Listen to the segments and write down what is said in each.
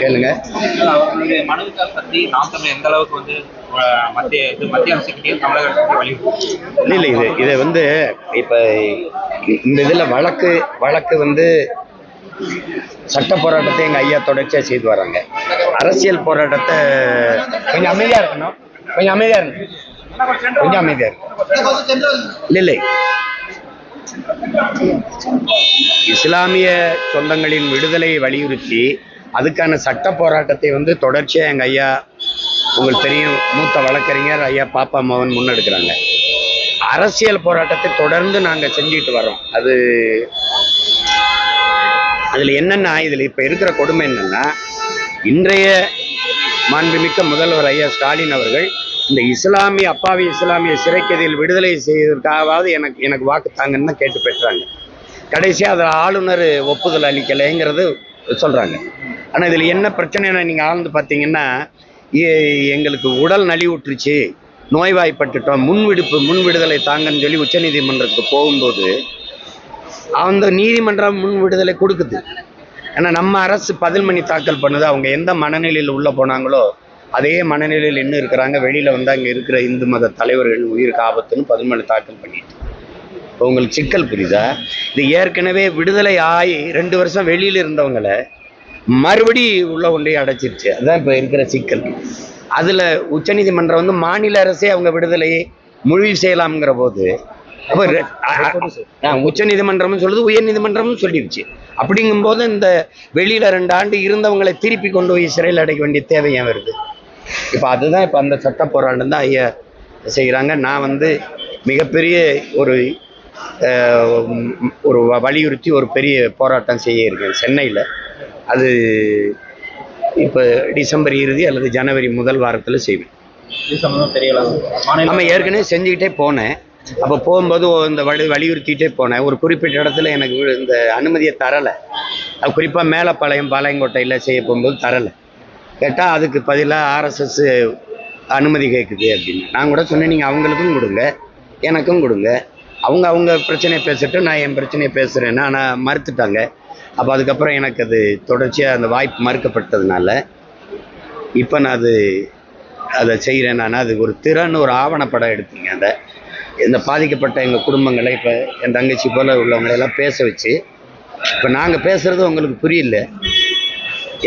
கேளுங்க. அவர்களுடைய மனுக்கள் பற்றி நாம் தமிழ் எந்த அளவுக்கு வந்து மத்திய அரசுக்கிட்டையும் தமிழக அரசுக்கு வலியுறுத்தும்? இல்லை இதை வந்து இப்போ இந்த இதில் வழக்கு வந்து சட்ட போராட்டத்தை எங்கள் ஐயா தொடர்ச்சியாக செய்து வராங்க. அரசியல் போராட்டத்தை கொஞ்சம் அமைதியாக இருக்கணும், கொஞ்சம் அமைதியாக இருக்கணும், கொஞ்சம் அமைதியாக இருக்கணும். இல்லை இஸ்லாமிய சொந்தங்களின் விடுதலையை வலியுறுத்தி அதுக்கான சட்ட போராட்டத்தை வந்து தொடர்ச்சியாக எங்கள் ஐயா, உங்களுக்கு தெரியும், மூத்த வழக்கறிஞர் ஐயா பாப்பா மோகன் முன்னெடுக்கிறாங்க. அரசியல் போராட்டத்தை தொடர்ந்து நாங்கள் செஞ்சுட்டு வரோம். அதில் என்னென்னா, இதில் இப்போ இருக்கிற கொடுமை என்னென்னா, இன்றைய மாண்புமிக்க முதல்வர் ஐயா ஸ்டாலின் அவர்கள் இந்த அப்பாவி இஸ்லாமிய சிறைக்கதியில் விடுதலை செய்வதற்காகவாவது எனக்கு வாக்கு தாங்கன்னு தான் கேட்டு பெற்றாங்க. கடைசியாக அதில் ஆளுநர் ஒப்புதல் அளிக்கலைங்கிறது சொல்கிறாங்க. ஆனால் இதில் என்ன பிரச்சனைன்னு நீங்கள் ஆழ்ந்து பார்த்தீங்கன்னா, எங்களுக்கு உடல் நலிவுற்றுச்சு, நோய்வாய்ப்பட்டுட்டோம், முன் விடுதலை தாங்கன்னு சொல்லி உச்சநீதிமன்றத்துக்கு போகும்போது அந்த நீதிமன்றம் முன் விடுதலை கொடுக்குது. ஏன்னா நம்ம அரசு பதில் மணி தாக்கல் பண்ணுது. அவங்க எந்த மனநிலையில் உள்ளே போனாங்களோ அதே மனநிலையில் இன்னும் இருக்கிறாங்க. வெளியில் வந்து அங்கே இருக்கிற இந்து மத தலைவர்கள் உயிருக்கு ஆபத்துன்னு பதில் மணி தாக்கல் பண்ணிட்டு உங்களுக்கு சிக்கல் புரியுதா? இது ஏற்கனவே விடுதலை ஆகி 2 வருஷம் வெளியில் இருந்தவங்களை மறுபடி உள்ள கொண்டே அடைச்சிருச்சு. அதுதான் இப்போ இருக்கிற சிக்கல். அதில் உச்சநீதிமன்றம் வந்து மாநில அரசே அவங்க விடுதலையை முடிவு செய்யலாம்ங்கிற போது அப்போ உச்ச நீதிமன்றமும் சொல்லுது, உயர் நீதிமன்றமும் சொல்லிடுச்சு. அப்படிங்கும்போது இந்த வெளியில் 2 ஆண்டு இருந்தவங்களை திருப்பி கொண்டு போய் சிறையில் அடைக்க வேண்டிய தேவை ஏன் வருது? இப்போ அதுதான் இப்போ அந்த சட்ட போராட்டம் தான் ஐயா செய்கிறாங்க. நான் வந்து மிகப்பெரிய ஒரு வலியுறுத்தி ஒரு பெரிய போராட்டம் செய்ய இருக்கேன் சென்னையில். அது இப்போ டிசம்பர் இறுதி அல்லது ஜனவரி முதல் வாரத்தில் செய்வேன். நம்ம ஏற்கனவே செஞ்சுக்கிட்டே போனேன். அப்போ போகும்போது இந்த வலியுறுத்திட்டே போனேன். ஒரு குறிப்பிட்ட இடத்துல எனக்கு இந்த அனுமதியை தரலை. அது குறிப்பாக மேலப்பாளையம் பாளையங்கோட்டையில் செய்ய போகும்போது தரலை. கேட்டால் அதுக்கு பதிலாக ஆர்எஸ்எஸ் அனுமதி கேட்குது அப்படின்னு. நான் கூட சொன்னேன், நீங்கள் அவங்களுக்கும் கொடுங்க, எனக்கும் கொடுங்க, அவங்க பிரச்சனையை பேசிட்டு நான் என் பிரச்சனையை பேசுகிறேன்னா. ஆனால் மறுத்துட்டாங்க. அப்போ அதுக்கப்புறம் எனக்கு அது தொடர்ச்சியாக அந்த வாய்ப்பு மறுக்கப்பட்டதுனால இப்போ நான் அதை செய்கிறேன். நான் அது ஒரு ஒரு ஆவணப்படம் எடுத்தீங்க. இந்த பாதிக்கப்பட்ட எங்கள் குடும்பங்களை, இப்போ என் தங்கச்சி போல் உள்ளவங்களெல்லாம் பேச வச்சு, இப்போ நாங்கள் பேசுகிறது உங்களுக்கு புரியல,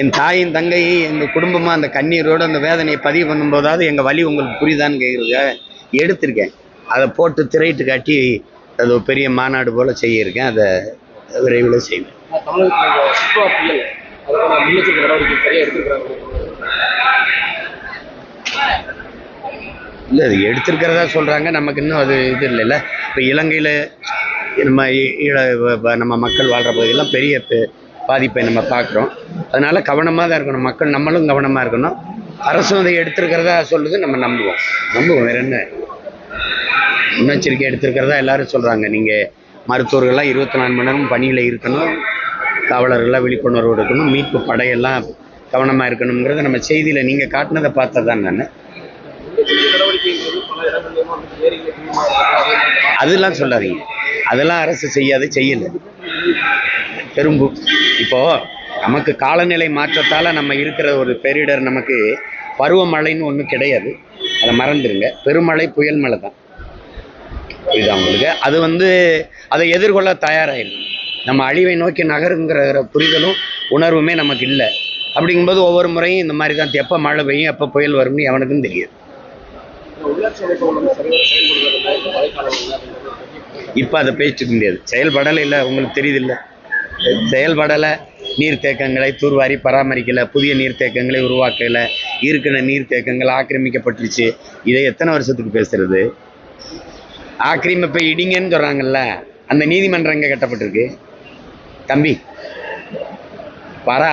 என் தாயும் தங்கையும் எங்கள் குடும்பமாக அந்த கண்ணீரோடு அந்த வேதனையை பதிவு பண்ணும்போதாவது எங்கள் வலி உங்களுக்கு புரியுதான்னு கேட்குறதுக்காக எடுத்திருக்கேன். அதை போட்டு திரையிட்டு காட்டி அது ஒரு பெரிய மாநாடு போல் செய்யிருக்கேன். அதை விரைவில் செய்வேன். இல்லை, அது எடுத்திருக்கிறதா சொல்கிறாங்க. நமக்கு இன்னும் அது இது இல்லைல்ல. இப்போ இலங்கையில் நம்ம மக்கள் வாழ்கிற பகுதியெல்லாம் பெரிய பாதிப்பை நம்ம பார்க்குறோம். அதனால் கவனமாக தான் இருக்கணும். மக்கள் நம்மளும் கவனமாக இருக்கணும். அரசும் அதை எடுத்திருக்கிறதா சொல்லுது, நம்ம நம்புவோம். வேறு என்ன, முன்னெச்சரிக்கை எடுத்திருக்கிறதா எல்லாரும் சொல்கிறாங்க. நீங்கள் மருத்துவர்கள்லாம் 24 மணி நேரம் பணியில் இருக்கணும், காவலர்கள்லாம் விழிப்புணர்வு இருக்கணும், மீட்பு படையெல்லாம் கவனமாக இருக்கணுங்கிறத நம்ம செய்தியில் நீங்கள் காட்டினதை பார்த்தா தான் நான். அதெல்லாம் சொல்லாதீங்க, அதெல்லாம் அரசு செய்யலை. பெரும்பு இப்போ நமக்கு காலநிலை மாற்றத்தால் நம்ம இருக்கிற ஒரு பேரிடர், நமக்கு பருவமழைன்னு ஒன்றும் கிடையாது, அதை மறந்துடுங்க. பெருமழை புயல் மழை தான் இது அவங்களுக்கு. அது வந்து அதை எதிர்கொள்ள தயாராகிடும். நம்ம அழிவை நோக்கி நகருங்கிற புரிதலும் உணர்வுமே நமக்கு இல்லை. அப்படிங்கும்போது ஒவ்வொரு முறையும் இந்த மாதிரி தான், எப்போ மழை பெய்யும் எப்போ புயல் வரும்னு எவனுக்கும் தெரியாது. இப்போ அதை பேசிக்க முடியாது. செயல்படலை இல்லை, உங்களுக்கு தெரியுது இல்லை, செயல்படலை. நீர்த்தேக்கங்களை தூர்வாரி பராமரிக்கலை, புதிய நீர்த்தேக்கங்களை உருவாக்கலை, இருக்கிற நீர்த்தேக்கங்கள் ஆக்கிரமிக்கப்பட்டுருச்சு. இதை எத்தனை வருஷத்துக்கு பேசுறது? ஆக்கிரமிப்பை இடிங்கன்னு சொல்கிறாங்கல்ல, அந்த நீதிமன்றம் எங்கே கட்டப்பட்டிருக்கு தம்பி?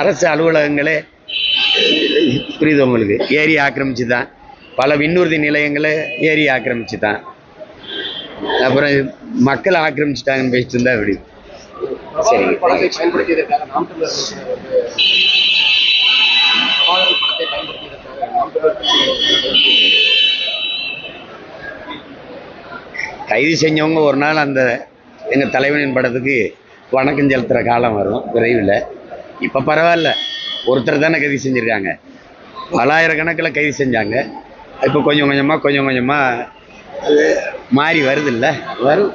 அரசு அலுவலகங்களே புரியுது உங்களுக்கு, ஏரி ஆக்கிரமிச்சு தான். பல விண்ணூர்தி நிலையங்களை ஏரி ஆக்கிரமிச்சு தான். அப்புறம் மக்களை ஆக்கிரமிச்சுட்டாங்கன்னு பேசிட்டு இருந்தா அப்படி. சரி, கைது செஞ்சவங்க ஒரு நாள் அந்த எங்கள் தலைவனின் படத்துக்கு வணக்கம் செலுத்துகிற காலம் வரும் விரைவில். இப்போ பரவாயில்ல, ஒருத்தர் தானே கைது செஞ்சுருக்காங்க, பலாயிரக்கணக்கில் கைது செஞ்சாங்க. இப்போ கொஞ்சம் கொஞ்சமாக அது மாறி வருது இல்லை, வரும்.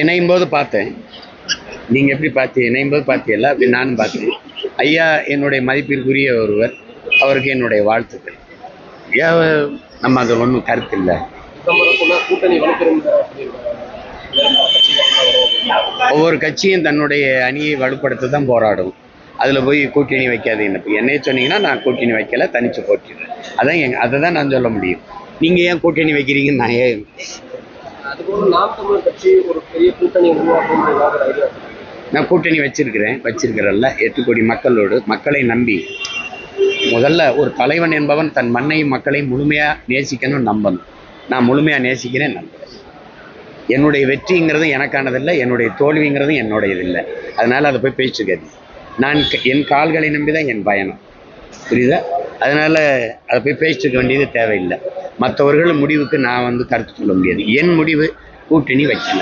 இணையும் போது பார்த்தேன், நீங்கள் எப்படி பார்த்தீங்க, இணையும் போது பார்த்தீங்கல்ல, அப்படி நானும் பார்த்தேன். ஐயா என்னுடைய மதிப்பிற்குரிய ஒருவர், அவருக்கு என்னுடைய வாழ்த்துக்கள். ஐயா நம்ம அதில் ஒன்றும் கருத்து இல்லை. ஒவ்வொரு கட்சியும் தன்னுடைய அணியை வலுப்படுத்த தான் போராடும். அதில் போய் கூட்டணி வைக்காதீங்க. என்னைய சொன்னீங்கன்னா நான் கூட்டணி வைக்கல, தனிச்சு போட்டிடுறேன். அதான் அதை தான் நான் சொல்ல முடியும். நீங்கள் ஏன் கூட்டணி வைக்கிறீங்கன்னு நான் ஏன் நான் கூட்டணி வச்சிருக்கிறேன்ல 8 கோடி மக்களோடு, மக்களை நம்பி. முதல்ல ஒரு தலைவன் என்பவன் தன் மண்ணையும் மக்களையும் முழுமையாக நேசிக்கணும், நம்பணும். நான் முழுமையாக நேசிக்கிறேன், நம்புறேன். என்னுடைய வெற்றிங்கிறது எனக்கானதில்லை, என்னுடைய தோல்விங்கிறது என்னுடையதில்லை. அதனால் அதை போய் பேச்சுக்காது. நான் என் கால்களை நம்பி தான் என் பயணம், புரியுதா? அதனால் அதை போய் பேசிக்க வேண்டியது தேவையில்லை. மற்றவர்கள் முடிவுக்கு நான் கருத்து சொல்ல முடியாது. என் முடிவு கூட்டணி வைக்கல.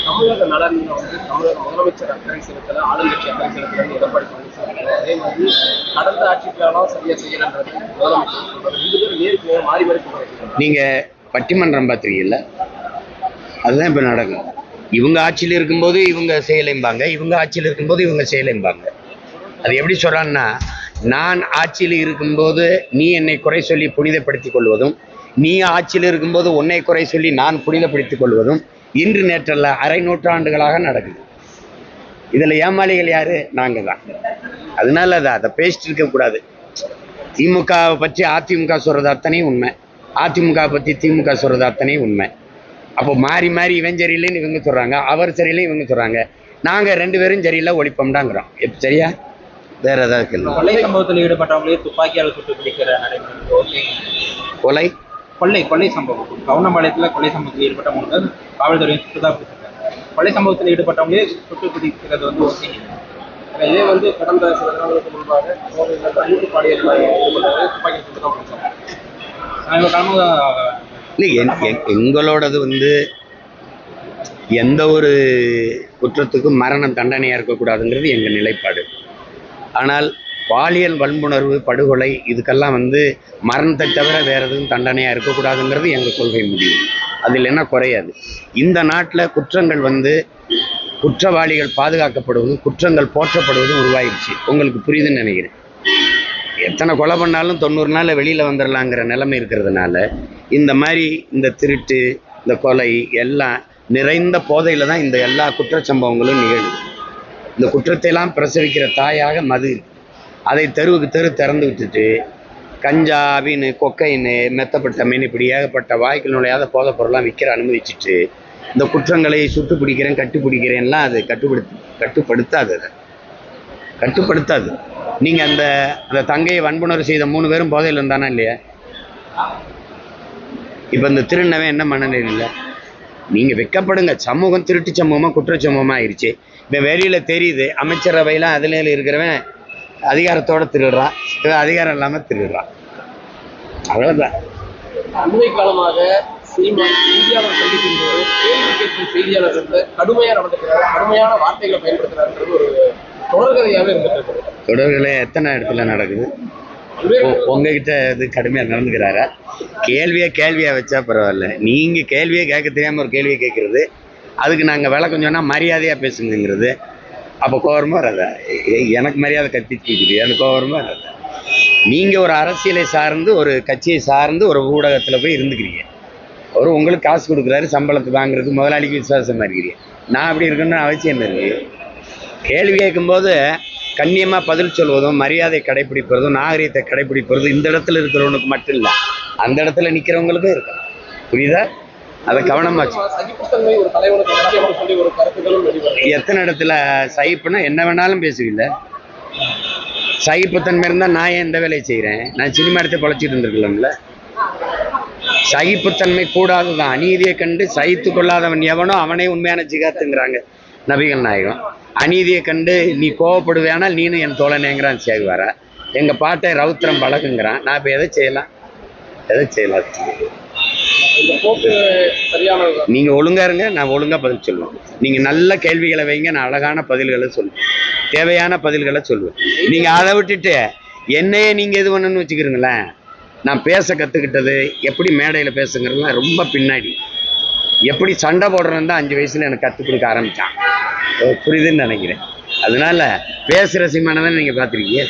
தமிழக நலன்ல தமிழக முதலமைச்சர் அக்கறை செலுத்தல, ஆளுங்கட்சி அக்கறை செலுத்தலன்னு எடப்பாடி பழனிசாமி அதே மாதிரி கடந்த ஆட்சிக்காலம் சரியா செய்யலன்றது முதலமைச்சர் சொல்றாரு. 2 பேரும் நேருக்கு மாறி மாறி. நீங்கள் பட்டிமன்றம் பார்த்துருக்கீங்கல்ல, அதுதான் இப்போ நடக்கும். இவங்க ஆட்சியில் இருக்கும்போது இவங்க செய்யலைம்பாங்க, இவங்க ஆட்சியில் இருக்கும்போது இவங்க செய்யலைம்பாங்க. அது எப்படி சொல்கிறான்னா, நான் ஆட்சியில் இருக்கும்போது நீ என்னை குறை சொல்லி புனிதப்படுத்திக் கொள்வதும், நீ ஆட்சியில் இருக்கும்போது உன்னை குறை சொல்லி நான் புனிதப்படுத்திக் கொள்வதும் இன்று நேற்றல்ல, அரை நூற்றாண்டுகளாக நடக்குது. இதில் ஏமாளிகள் யாரு? நாங்கள் தான். அதனால அதை பேசிட்டு இருக்கக்கூடாது. திமுகவை பற்றி அதிமுக சொல்கிறது அத்தனையும் உண்மை, அதிமுக பற்றி திமுக சொல்கிறது அத்தனையும் உண்மை. அப்போ மாறி மாறி இவன் சரியில்லைன்னு இவங்க சொல்கிறாங்க, அவர் சரியில்லை இவங்க சொல்கிறாங்க. நாங்கள் 2 பேரும் சரியில்லை, ஒழிப்போம்டாங்கிறோம். எப்போ சரியா? வேற ஏதாவது கேள்வி? கொள்ளை சம்பவத்தில் ஈடுபட்டவங்களே துப்பாக்கியால் சுட்டு பிடிக்கிற கொள்ளை சம்பவம் கவுண்டம்பாளையத்தில் கொள்ளை சம்பவத்தில் ஈடுபட்டவங்க காவல்துறையை சுட்டுதான் பிடிச்சிருக்காங்க. கொள்ளை சம்பவத்தில் ஈடுபட்டவங்களே சுட்டு பிடிக்கிறது ஓகே. இதே கடந்த சில நாட்களுக்கு முன்பாக பாலியல் துப்பாக்கி சுட்டு தான் பிடிச்சாங்க. இல்லை, எங்களோடது எந்த ஒரு குற்றத்துக்கும் மரணம் தண்டனையாக இருக்கக்கூடாதுங்கிறது எங்கள் நிலைப்பாடு. ஆனால் பாலியல் வன்புணர்வு, படுகொலை இதுக்கெல்லாம் மரணத்தை தவிர வேறு எதுவும் தண்டனையாக இருக்கக்கூடாதுங்கிறது எங்கள் கொள்கை முடிவு. அதில் என்ன குறையாது. இந்த நாட்டில் குற்றங்கள் குற்றவாளிகள் பாதுகாக்கப்படுவதும் குற்றங்கள் போற்றப்படுவதும் உருவாயிடுச்சு. உங்களுக்கு புரியுதுன்னு நினைக்கிறேன். எத்தனை கொலை பண்ணாலும் 90 நாளில் வெளியில் வந்துடலாங்கிற நிலைமை இருக்கிறதுனால இந்த மாதிரி இந்த திருட்டு, இந்த கொலை எல்லாம் நிறைந்த போதையில் தான் இந்த எல்லா குற்றச்சம்பவங்களும் நிகழுது. இந்த குற்றத்தையெல்லாம் பிரசவிக்கிற தாயாக மது. அதை தெருவுக்கு தெரு திறந்து விட்டுட்டு கஞ்சா, அபின்னு, கொக்கைன்னு, மெத்தப்பட்ட மீன், இப்படி ஏகப்பட்ட வாய்க்குள் நுழையாத போதைப் பொருள்லாம் விற்கிற அனுமதிச்சுட்டு இந்த குற்றங்களை சுட்டு பிடிக்கிறேன், கட்டுப்பிடிக்கிறேன்லாம் அது கட்டுப்படுத்தாது. நீங்கள் அந்த தங்கையை வன்புணர்வு செய்த 3 பேரும் போதையில் இருந்தானா இல்லையா? இப்போ இந்த திருநவன் என்ன மனநிலை இல்லை? நீங்கள் வெக்கப்படுங்க. சமூகம் திருட்டு சமூகமாக குற்றச்சமூகமாக ஆயிடுச்சு. இப்போ வெளியில் தெரியுது, அமைச்சரவையெல்லாம் அதில் இருக்கிறவன் அதிகாரத்தோடு திருடுறான், இவன் அதிகாரம் இல்லாமல் திருடுறான். அவ்வளோதான். அண்மை காலமாக செய்தியாளர் சந்திக்கும் போது கேள்வி கேட்கும் செய்தியாளர்கள் கடுமையாக நடந்துக்கிறார், கடுமையான வார்த்தைகளை பயன்படுத்துறாருன்றது ஒரு தொடர்கதையாகவே இருந்துட்டு. தொடர்களை எத்தனை இடத்துல நடக்குது? உங்ககிட்ட இது கடுமையாக நடந்துக்கிறாரா? கேள்வியாக வச்சா பரவாயில்ல. நீங்கள் கேள்வியை கேட்க தெரியாமல் ஒரு கேள்வியை கேட்குறது, அதுக்கு நாங்கள் விளக்கம் சொன்னால் மரியாதையாக பேசுங்கிறது. அப்போ கோவரமாக வராதா? எனக்கு மரியாதை கற்பிச்சுக்குது, எனக்கு கோவரமாக வராதா? நீங்கள் ஒரு அரசியலை சார்ந்து, ஒரு கட்சியை சார்ந்து ஒரு ஊடகத்தில் போய் இருந்துக்கிறீங்க. அவர் உங்களுக்கு காசு கொடுக்குறாரு, சம்பளத்தை வாங்குறதுக்கு முதலாளிக்கு விசுவாசமாக இருக்கிறீங்க. நான் அப்படி இருக்கணும்னு அவசியம் என்ன இருக்குது? கேள்வி கேட்கும்போது கண்ணியமாக பதில் சொல்வதும், மரியாதை கடைப்பிடிப்பதும், நாகரீகத்தை கடைப்பிடிப்பதும் இந்த இடத்துல இருக்கிறவனுக்கு மட்டும் இல்லை, அந்த இடத்துல நிற்கிறவங்களுக்கும் இருக்கணும். புரியுதா? அதை கவனமாச்சு. எத்தனை இடத்துல சகிப்புனா என்ன வேணாலும் பேசுவீல்ல? சகிப்புத்தன்மை இருந்தால் நான் ஏன் இந்த வேலையை செய்கிறேன்? நான் சினிமா எடுத்து பழச்சிட்டு இருந்திருக்கலாம்ல. சகிப்புத்தன்மை கூடாது தான். அநீதியை கண்டு சகித்து கொள்ளாதவன் எவனோ அவனே உண்மையான ஜிகாத்துங்கிறாங்க நபிகள் நாயகம். அநீதியை கண்டு நீ கோவப்படுவேனால் நீனும் என் தோழனேங்கிறான் சேகுவாரா. எங்கள் பாட்டை ரவுத்திரம் பழகுங்கிறான். நான் இப்போ எதை செய்யலாம்? இந்த போக்கு சரியானது. நீங்க ஒழுங்கா இருங்க, நான் ஒழுங்கா பதில் சொல்லுவேன். நீங்க நல்ல கேள்விகளை வைங்க, நான் அழகான பதில்களை சொல்லுவேன், தேவையான பதில்களை சொல்லுவேன். நீங்க அதை விட்டுட்டு என்னையே நீங்க எது பண்ணணும்னு வச்சுக்கிறீங்களேன். நான் பேச கத்துக்கிட்டது எப்படி மேடையில பேசுங்கிறதுலாம் ரொம்ப பின்னாடி. எப்படி சண்டை போடுறேன்னு தான் 5 வயசுல எனக்கு கற்றுக் கொடுக்க ஆரம்பிச்சான். புரியுதுன்னு நினைக்கிறேன். அதனால பேசுற சீமானதை நீங்க பார்த்துருக்கீங்க.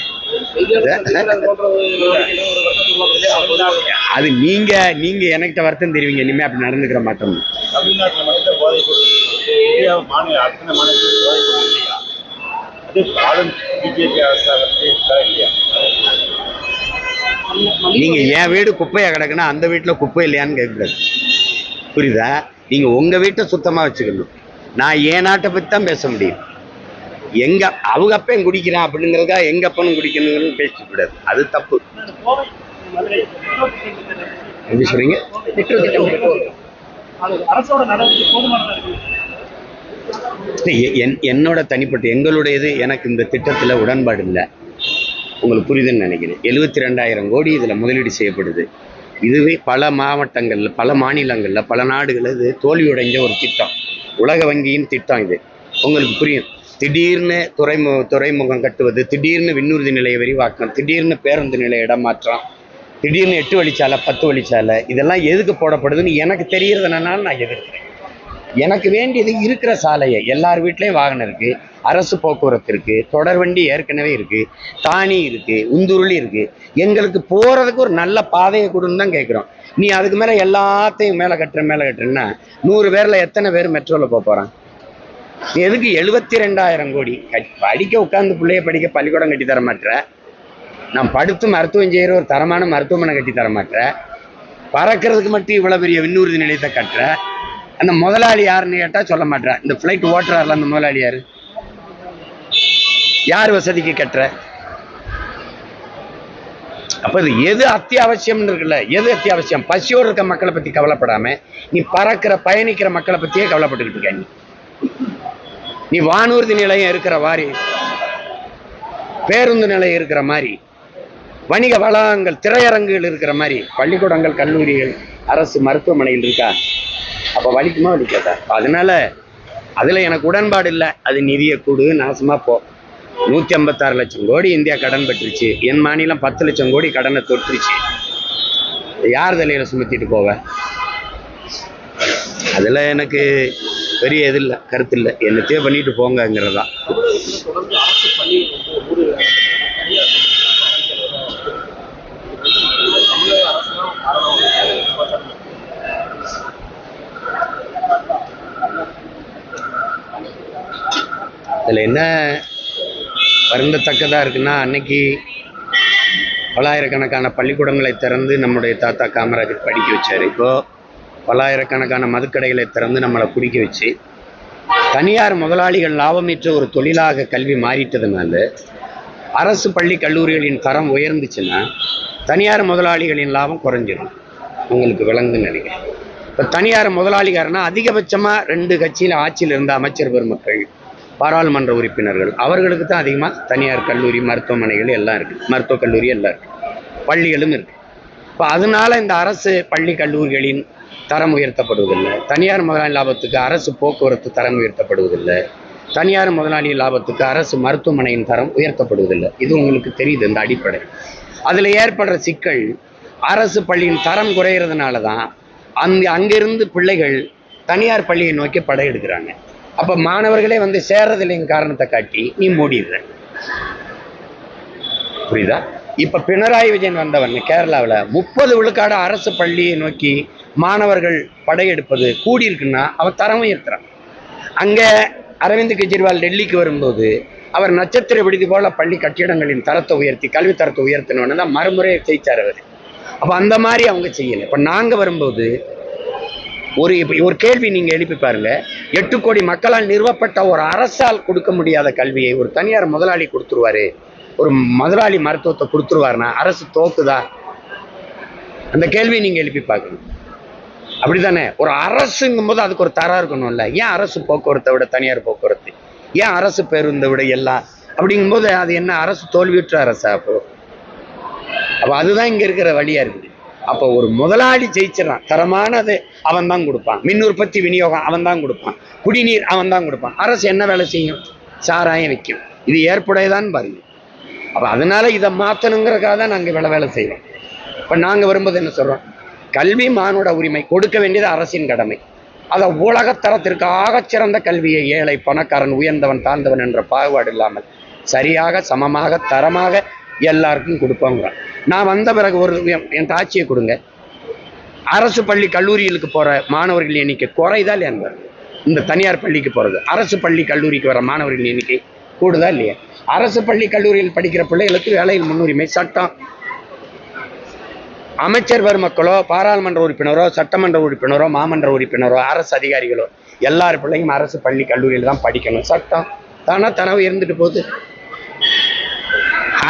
அது நீங்க நீங்க எனக்கிட்ட வருத்தம் தெரிவிங்க, இனிமே அப்படி நடந்துக்கிற மாட்டோம். தமிழ்நாட்டில் மட்டும் போதைப் பொருள் இந்தியா மாநில அத்தனை மாநிலத்தில் போதைப் பொருள் இல்லையா? அது ஆளும் பிஜேபி அரசாங்கத்தை இருக்கா இல்லையா? நீங்க என் வீடு குப்பையா கிடக்குன்னா அந்த வீட்டுல குப்பை இல்லையான்னு கேட்கக்கூடாது. புரியுதா? நீங்க உங்க வீட்டை சுத்தமா வச்சுக்கணும். நான் என் நாட்டை பத்தி தான் பேச முடியும். எங்க அவங்க அப்பையும் குடிக்கிறான் அப்படிங்கிறதுக்கா எங்க அப்பனும் குடிக்கணுங்கிறது பேச கூடாது. அது தப்பு. எப்படி சொல்றீங்க? என்னோட தனிப்பட்ட எங்களுடையது, எனக்கு இந்த திட்டத்துல உடன்பாடு இல்லை. உங்களுக்கு புரியுதுன்னு நினைக்கிறேன். 72,000 கோடி இதுல முதலீடு செய்யப்படுது. இதுவே பல மாவட்டங்கள்ல, பல மாநிலங்கள்ல, பல நாடுகளில் இது தோல்வியடைஞ்ச ஒரு திட்டம். உலக வங்கியின் திட்டம் இது. உங்களுக்கு புரியும். திடீர்னு துறைமுகம் கட்டுவது, திடீர்னு விண்ணூர்தி நிலைய விரிவாக்கம், திடீர்னு பேருந்து நிலைய இடமாற்றம், திடீர்னு 8 வழிச்சாலை 10 வழிச்சாலை, இதெல்லாம் எதுக்கு போடப்படுதுன்னு எனக்கு தெரியறதுனால நான் எதிர்க்கிறேன். எனக்கு வேண்டியது இருக்கிற சாலையை, எல்லார் வீட்லேயும் வாகனம் இருக்கு, அரசு போக்குவரத்து இருக்கு, தொடர்வண்டி ஏற்கனவே இருக்கு, தானி இருக்கு, உந்துருளி இருக்கு. எங்களுக்கு போறதுக்கு ஒரு நல்ல பாதையை கொடுன்னு தான் கேட்குறோம். நீ அதுக்கு மேலே எல்லாத்தையும் மேலே கட்டுறேன்னா 100 பேர்ல எத்தனை பேர் மெட்ரோவில் போகிறான்? எதுக்கு 72,000 கோடி படிக்க உட்காந்து பிள்ளைய படிக்க பள்ளிக்கூடம் கட்டி தர மாட்டேற? நான் படுத்து மருத்துவம் செய்கிற ஒரு தரமான மருத்துவமனை கட்டி தர மாட்டேற? பறக்கிறதுக்கு மட்டும் இவ்வளோ பெரிய விண்ணூர்தி நிலையத்தை கட்டுற? அந்த முதலாளி யாருன்னு கேட்டால் சொல்ல மாட்டேற. இந்த ஃப்ளைட் ஓட்டுறாருல அந்த முதலாளி யாரு? யார் வசதிக்கு கட்டுற? அப்போ இது எது அத்தியாவசியம்னு இருக்குல்ல, எது அத்தியாவசியம்? பசியோடு இருக்க மக்களை பற்றி கவலைப்படாம நீ பறக்கிற பயணிக்கிற மக்களை பற்றியே கவலைப்பட்டுக்கிட்டு இருக்க. நீ வானூர்தி நிலையம் இருக்கிற மாதிரி, பேருந்து நிலையம் இருக்கிற மாதிரி, வணிக வளாகங்கள், திரையரங்குகள் இருக்கிற மாதிரி பள்ளிக்கூடங்கள், கல்லூரிகள், அரசு மருத்துவமனைகள் இருக்கா? அப்போ வலிக்குமா வலிக்காதா? அதனால அதில் எனக்கு உடன்பாடு இல்லை. அது நிதியை கூடு, நாசமாக போ. 156 லட்சம் கோடி இந்தியா கடன் பெற்றுச்சு. என் மாநிலம் 10 லட்சம் கோடி கடனை தொற்றுச்சு. யார் தலையில சுமத்திட்டு போவ? அதில் எனக்கு பெரிய இது இல்லை, கருத்து இல்லை. என்னத்தையோ பண்ணிட்டு போங்கிறதா. அதில் என்ன வருந்தத்தக்கதாக இருக்குன்னா, அன்னைக்கு பல்லாயிரக்கணக்கான பள்ளிக்கூடங்களை திறந்து நம்முடைய தாத்தா காமராஜர் படிக்க வச்சார். இப்போது பல்லாயிரக்கணக்கான மதுக்கடைகளை திறந்து நம்மளை குடிக்க வச்சு தனியார் முதலாளிகள் லாபமற்ற ஒரு தொழிலாக கல்வி மாறிட்டதுனால அரசு பள்ளி கல்லூரிகளின் தரம் உயர்ந்துச்சுன்னா தனியார் முதலாளிகளின் லாபம் குறைஞ்சிடும். உங்களுக்கு விளங்குன்னு நினைக்கிறேன். இப்போ தனியார் முதலாளிகாரனா அதிகபட்சமாக 2 கட்சியில் ஆட்சியில் இருந்த அமைச்சர் பெருமக்கள், பாராளுமன்ற உறுப்பினர்கள், அவர்களுக்கு தான் அதிகமாக தனியார் கல்லூரி, மருத்துவமனைகள் எல்லாம் இருக்குது, மருத்துவக் கல்லூரி எல்லாம் இருக்குது, பள்ளிகளும் இருக்குது. இப்போ அதனால இந்த அரசு பள்ளி கல்லூரிகளின் தரம் உயர்த்தப்படுவதில்லை. தனியார் முதலாளி லாபத்துக்கு அரசு போக்குவரத்து தரம் உயர்த்தப்படுவதில்லை. தனியார் முதலாளி லாபத்துக்கு அரசு மருத்துவமனையின் தரம் உயர்த்தப்படுவதில்லை. இது உங்களுக்கு தெரியுது. இந்த அடிப்படை அதில் ஏற்படுற சிக்கல், அரசு பள்ளியின் தரம் குறைகிறதுனால தான் அங்கிருந்து பிள்ளைகள் தனியார் பள்ளியை நோக்கி படையெடுக்கிறாங்க. அப்போ மாணவர்களே வந்து சேர்றதில்லைங்க காரணத்தை காட்டி நீ மூடிடுற. புரியுதா? இப்போ பினராயி விஜயன் வந்தவன் கேரளாவில் 30 விழுக்காடு அரசு பள்ளியை நோக்கி மாணவர்கள் படையெடுப்பது கூடியிருக்குன்னா அவன் தரம் உயர்த்துறான். அங்கே அரவிந்த் கெஜ்ரிவால் டெல்லிக்கு வரும்போது அவர் நட்சத்திர விடுதி போல பள்ளி கட்டிடங்களின் தரத்தை உயர்த்தி, கல்வி தரத்தை உயர்த்தினோன்னு தான் மறுமுறை ஜெயிச்சார் அவர். அப்போ அந்த மாதிரி அவங்க செய்யலை. இப்போ நாங்கள் வரும்போது ஒரு கேள்வி நீங்கள் எழுப்பி பாருங்க. 8 கோடி மக்களால் நிறுவப்பட்ட ஒரு அரசால் கொடுக்க முடியாத கல்வியை ஒரு தனியார் முதலாளி கொடுத்துருவாரு, ஒரு முதலாளி மருத்துவத்தை கொடுத்துருவாருன்னா அரசு தோக்குதா? அந்த கேள்வியை நீங்கள் எழுப்பி பார்க்கணும். அப்படித்தானே? ஒரு அரசுங்கும் போது அதுக்கு ஒரு தரம் இருக்கணும்ல. ஏன் அரசு போக்குவரத்தை விட தனியார் போக்குவரத்து, ஏன் அரசு பேருந்தை விட எல்லாம் அப்படிங்கும்போது அது என்ன அரசு தோல்வியுற்ற அரசா? அப்போ அதுதான் இங்கே இருக்கிற வழியா இருக்குது. அப்போ ஒரு முதலாளி ஜெயிச்சிடறான், தரமானது அவன் தான் கொடுப்பான், மின் உற்பத்தி விநியோகம் அவன் தான் கொடுப்பான், குடிநீர் அவன் தான் கொடுப்பான். அரசு என்ன வேலை செய்யும்? சாராயம் விற்கும். இது ஏற்புடையதான் பாருங்க. அப்போ அதனால இதை மாற்றணுங்கிறதுக்காக தான் நாங்கள் வேலை செய்வோம். இப்போ நாங்கள் வரும்போது என்ன சொல்கிறோம்? கல்வி மானுட உரிமை, கொடுக்க வேண்டியது அரசின் கடமை. அதை உலகத்தரத்திற்கு ஆகச்சிறந்த கல்வியை ஏழை பணக்காரன் உயர்ந்தவன் தாழ்ந்தவன் என்ற பாகுபாடு இல்லாமல் சரியாக சமமாக தரமாக எல்லாருக்கும் கொடுப்பாங்க. நான் வந்த பிறகு என் ஆட்சியை கொடுங்க, அரசு பள்ளி கல்லூரிகளுக்கு போகிற மாணவர்கள் எண்ணிக்கை குறைதா இல்லையா? இந்த தனியார் பள்ளிக்கு போகிறது, அரசு பள்ளி கல்லூரிக்கு வர மாணவர்கள் எண்ணிக்கை கூடுதா இல்லையா? அரசு பள்ளி கல்லூரியில் படிக்கிற பிள்ளைகளுக்கு வேலையில் முன்னுரிமை. சட்டம், அமைச்சர் பெருமக்களோ பாராளுமன்ற உறுப்பினரோ சட்டமன்ற உறுப்பினரோ மாமன்ற உறுப்பினரோ அரசு அதிகாரிகளோ எல்லார் பிள்ளையும் அரசு பள்ளி கல்லூரியில் தான் படிக்கணும். சட்டம் தானா தனவு இருந்துட்டு போகுது.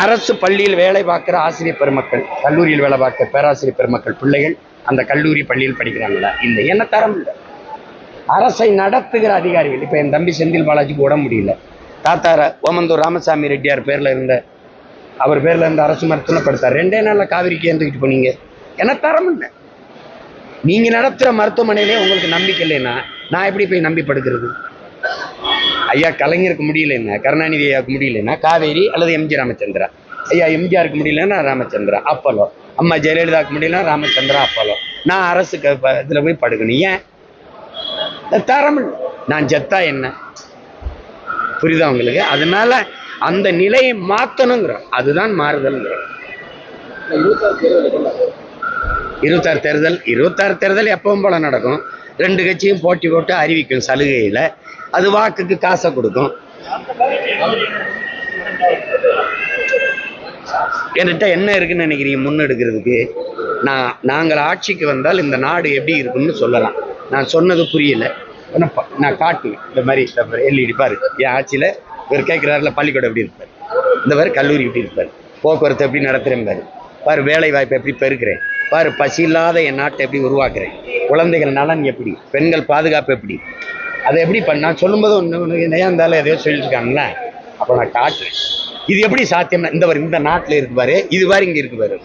அரசு பள்ளியில் வேலை பார்க்குற ஆசிரியர் பெருமக்கள், கல்லூரியில் வேலை பார்க்குற பேராசிரியர் பெருமக்கள் பிள்ளைகள் அந்த கல்லூரி பள்ளியில் படிக்கிறாங்களா? இல்லை. என்ன தரம் இல்லை. அரசை நடத்துகிற அதிகாரிகள், இப்போ என் தம்பி செந்தில் பாலாஜிக்கு உடம்பு முடியல, தாத்தார ஓமந்தூர் ராமசாமி ரெட்டியார் பேரில் இருந்த அவர் பேரில் இருந்த அரசு மருத்துவமனை படுத்தார். 2 நாளில் காவிரிக்கு ஏந்துக்கிட்டு போனீங்க. என்ன தரம் இல்லை. நீங்கள் நடத்துகிற மருத்துவமனையிலே உங்களுக்கு நம்பிக்கை இல்லைன்னா நான் எப்படி போய் நம்பி படுக்கிறது? ஐயா கலைஞருக்கு முடியலன்னா, கருணாநிதி ஐயாவுக்கு முடியலன்னா காவேரி அல்லது எம்ஜி ராமச்சந்திரா, ஐயா எம்ஜிஆருக்கு முடியலன்னா ராமச்சந்திரா அப்பலோ, அம்மா ஜெயலலிதாவுக்கு முடியலன்னா ராமச்சந்திரா அப்பலோ. நான் அரசு இதில் போய் படுக்கணும். ஏன்? தரம் இல்லை. நான் செத்தா என்ன? புரியுதா உங்களுக்கு? அதனால அந்த நிலையை மாற்றணுங்கிறோம். அதுதான் மாறுதல்ங்கிறோம். 26 தேர்தல் எப்பவும் போல நடக்கும். 2 கட்சியும் போட்டி போட்டு அறிவிக்கும் சலுகையில். அது வாக்குக்கு காசை கொடுக்கும். என்கிட்ட என்ன இருக்குன்னு நினைக்கிறீங்க முன்னெடுக்கிறதுக்கு? நாங்கள் ஆட்சிக்கு வந்தால் இந்த நாடு எப்படி இருக்குன்னு சொல்லலாம். நான் சொன்னது புரியல, நான் காட்டுவேன். இந்த மாதிரி எல்இடி பாரு, என் ஆட்சியில் இவர் கேட்குறாருல பள்ளிக்கூடம் எப்படி இருப்பார், இந்த மாதிரி கல்லூரி எப்படி இருப்பார், போக்குவரத்து எப்படி நடத்துகிறேன் பாரு, பாரு வேலை வாய்ப்பை எப்படி பெருக்கிறேன் பாரு, பசி இல்லாத என் நாட்டை எப்படி உருவாக்குறேன், குழந்தைகள் நலன் எப்படி, பெண்கள் பாதுகாப்பு எப்படி, அதை எப்படி பண்ண சொல்லும்போது ஒன்று இருந்தாலும் எதையோ சொல்லியிருக்காங்களே. அப்போ நான் காட்டுறேன் இது எப்படி சாத்தியம்னா, இந்த நாட்டில் இருக்கு பாரு, இது மாதிரி இங்கே இருக்கு பாரு.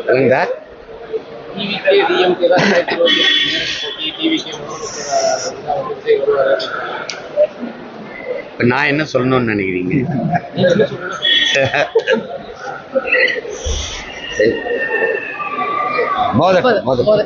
இல்லைங்களா? இப்போ நான் என்ன சொல்லணும்னு நினைக்கிறீங்க? மோதட்டும்.